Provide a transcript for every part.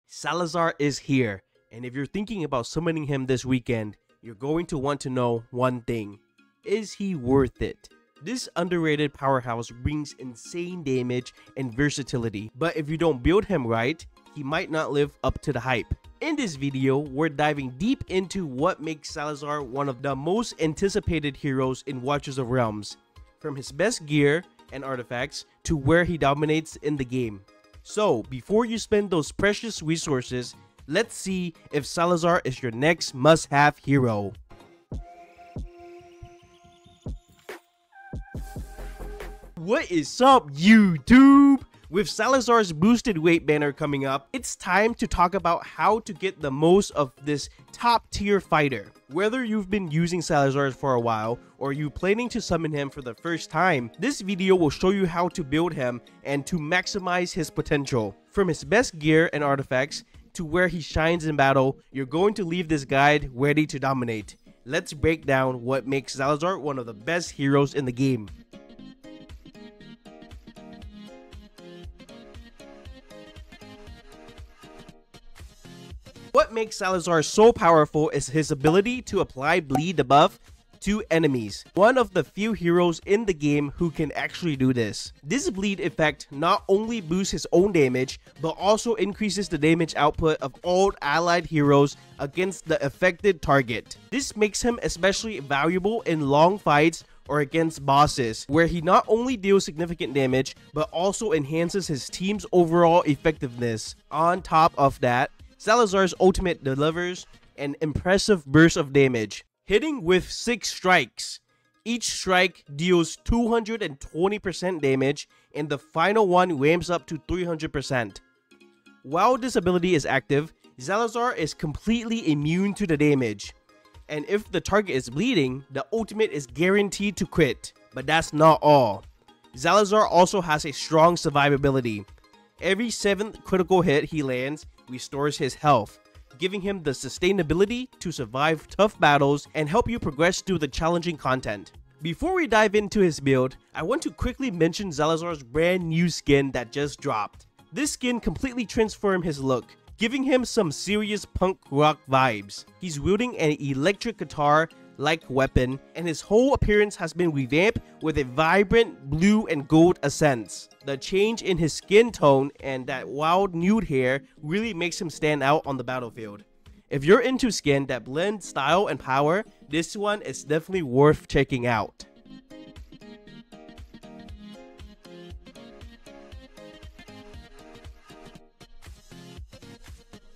Salazar is here, and if you're thinking about summoning him this weekend, you're going to want to know one thing. Is he worth it? This underrated powerhouse brings insane damage and versatility, but if you don't build him right, he might not live up to the hype. In this video, we're diving deep into what makes Salazar one of the most anticipated heroes in Watchers of Realms, from his best gear and artifacts to where he dominates in the game. So, before you spend those precious resources, let's see if Salazar is your next must-have hero. What is up, YouTube? With Salazar's boosted weight banner coming up, it's time to talk about how to get the most of this top tier fighter. Whether you've been using Salazar for a while or you planning to summon him for the first time, this video will show you how to build him and to maximize his potential. From his best gear and artifacts to where he shines in battle, you're going to leave this guide ready to dominate. Let's break down what makes Salazar one of the best heroes in the game. What makes Salazar so powerful is his ability to apply bleed debuff to enemies. One of the few heroes in the game who can actually do this. This bleed effect not only boosts his own damage, but also increases the damage output of all allied heroes against the affected target. This makes him especially valuable in long fights or against bosses, where he not only deals significant damage, but also enhances his team's overall effectiveness. On top of that, Salazar's ultimate delivers an impressive burst of damage, hitting with 6 strikes. Each strike deals 220% damage, and the final one ramps up to 300%. While this ability is active, Salazar is completely immune to the damage, and if the target is bleeding, the ultimate is guaranteed to crit. But that's not all. Salazar also has a strong survivability. Every 7th critical hit he lands restores his health, giving him the sustainability to survive tough battles and help you progress through the challenging content. Before we dive into his build, I want to quickly mention Salazar's brand new skin that just dropped. This skin completely transformed his look, giving him some serious punk rock vibes. He's wielding an electric guitar-like weapon, and his whole appearance has been revamped with a vibrant blue and gold accents. The change in his skin tone and that wild nude hair really makes him stand out on the battlefield. If you're into skin that blend style and power, this one is definitely worth checking out.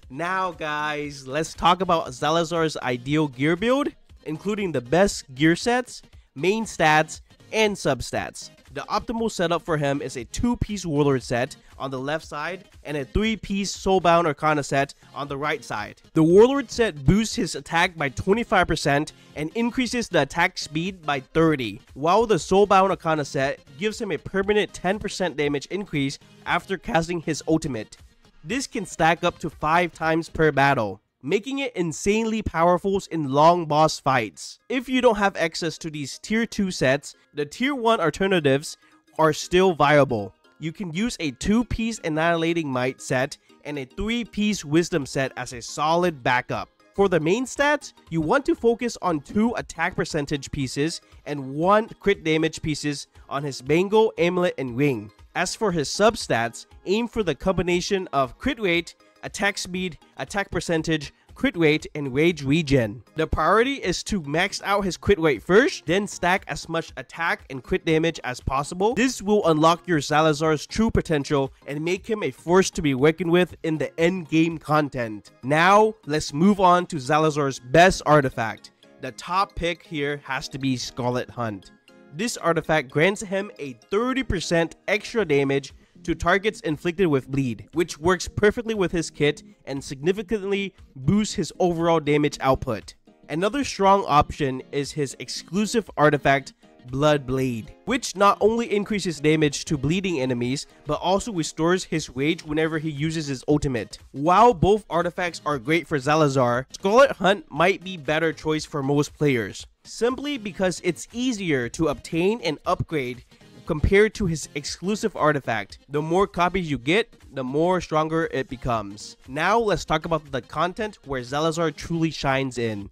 Now guys, let's talk about Salazar's ideal gear build, including the best gear sets, main stats, and substats. The optimal setup for him is a 2-piece warlord set on the left side and a 3-piece soulbound arcana set on the right side. The warlord set boosts his attack by 25% and increases the attack speed by 30%, while the soulbound arcana set gives him a permanent 10% damage increase after casting his ultimate. This can stack up to 5 times per battle, making it insanely powerful in long boss fights. If you don't have access to these tier 2 sets, the tier 1 alternatives are still viable. You can use a 2-piece Annihilating Might set and a 3-piece Wisdom set as a solid backup. For the main stats, you want to focus on 2 attack percentage pieces and 1 crit damage pieces on his bangle, amulet, and ring. As for his substats, aim for the combination of crit rate, attack speed, attack percentage, crit rate, and rage regen. The priority is to max out his crit rate first, then stack as much attack and crit damage as possible. This will unlock your Salazar's true potential and make him a force to be reckoned with in the end game content. Now, let's move on to Salazar's best artifact. The top pick here has to be Scarlet Hunt. This artifact grants him a 30% extra damage to targets inflicted with bleed, which works perfectly with his kit and significantly boosts his overall damage output. Another strong option is his exclusive artifact, Blood Blade, which not only increases damage to bleeding enemies, but also restores his rage whenever he uses his ultimate. While both artifacts are great for Salazar, Scarlet Hunt might be better choice for most players, simply because it's easier to obtain and upgrade compared to his exclusive artifact. The more copies you get, the more stronger it becomes. Now let's talk about the content where Salazar truly shines in.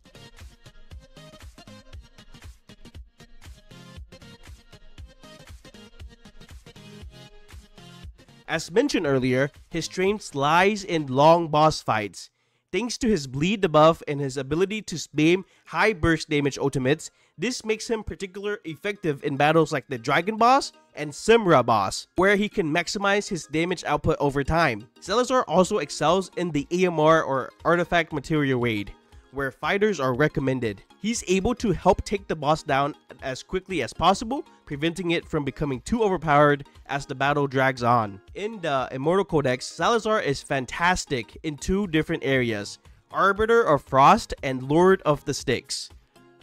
As mentioned earlier, his strength lies in long boss fights. Thanks to his bleed debuff and his ability to spam high burst damage ultimates, this makes him particularly effective in battles like the Dragon Boss and Simra Boss, where he can maximize his damage output over time. Salazar also excels in the AMR or Artifact Material Raid, where fighters are recommended. He's able to help take the boss down as quickly as possible, preventing it from becoming too overpowered as the battle drags on. In the Immortal Codex, Salazar is fantastic in two different areas: Arbiter of Frost and Lord of the Sticks.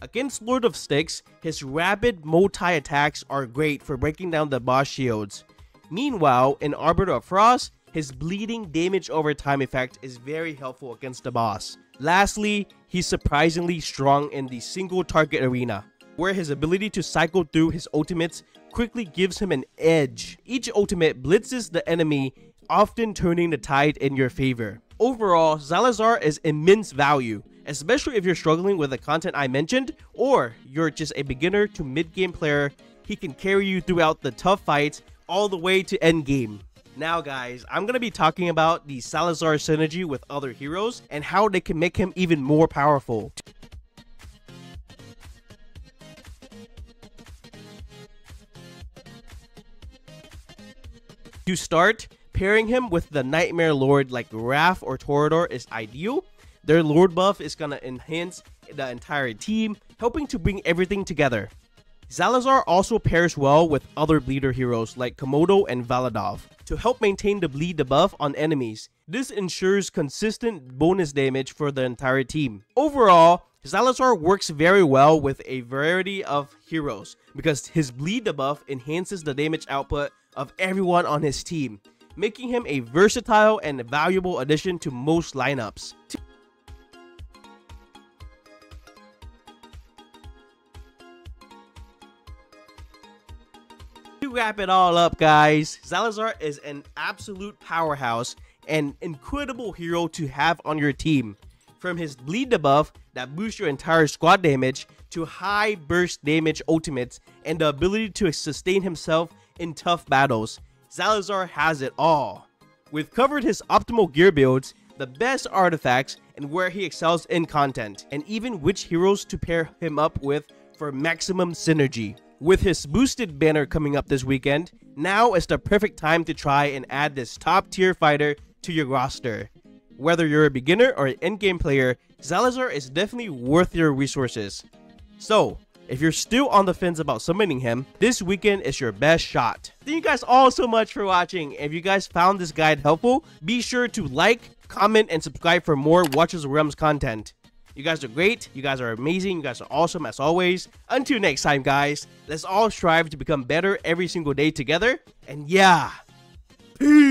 Against Lord of Sticks, his rapid multi-attacks are great for breaking down the boss shields. Meanwhile, in Arbiter of Frost, his bleeding damage over time effect is very helpful against the boss. Lastly, he's surprisingly strong in the single target arena, where his ability to cycle through his ultimates quickly gives him an edge. Each ultimate blitzes the enemy, often turning the tide in your favor. Overall, Salazar is immense value, especially if you're struggling with the content I mentioned, or you're just a beginner to mid-game player. He can carry you throughout the tough fights all the way to endgame. Now guys, I'm going to be talking about the Salazar synergy with other heroes and how they can make him even more powerful. To start, pairing him with the Nightmare Lord like Raph or Torador is ideal. Their Lord buff is going to enhance the entire team, helping to bring everything together. Salazar also pairs well with other bleeder heroes like Komodo and Valadov to help maintain the bleed debuff on enemies. This ensures consistent bonus damage for the entire team. Overall, Salazar works very well with a variety of heroes because his bleed debuff enhances the damage output of everyone on his team, making him a versatile and valuable addition to most lineups. To wrap it all up, guys, Salazar is an absolute powerhouse and incredible hero to have on your team. From his bleed debuff that boosts your entire squad damage to high burst damage ultimates and the ability to sustain himself in tough battles, Salazar has it all. We've covered his optimal gear builds, the best artifacts, and where he excels in content, and even which heroes to pair him up with for maximum synergy. With his boosted banner coming up this weekend, now is the perfect time to try and add this top tier fighter to your roster. Whether you're a beginner or an endgame player, Salazar is definitely worth your resources. So, if you're still on the fence about summoning him, this weekend is your best shot. Thank you guys all so much for watching. If you guys found this guide helpful, be sure to like, comment, and subscribe for more Watchers of Realms content. You guys are great, you guys are amazing, you guys are awesome as always. Until next time guys, let's all strive to become better every single day together. And yeah, peace!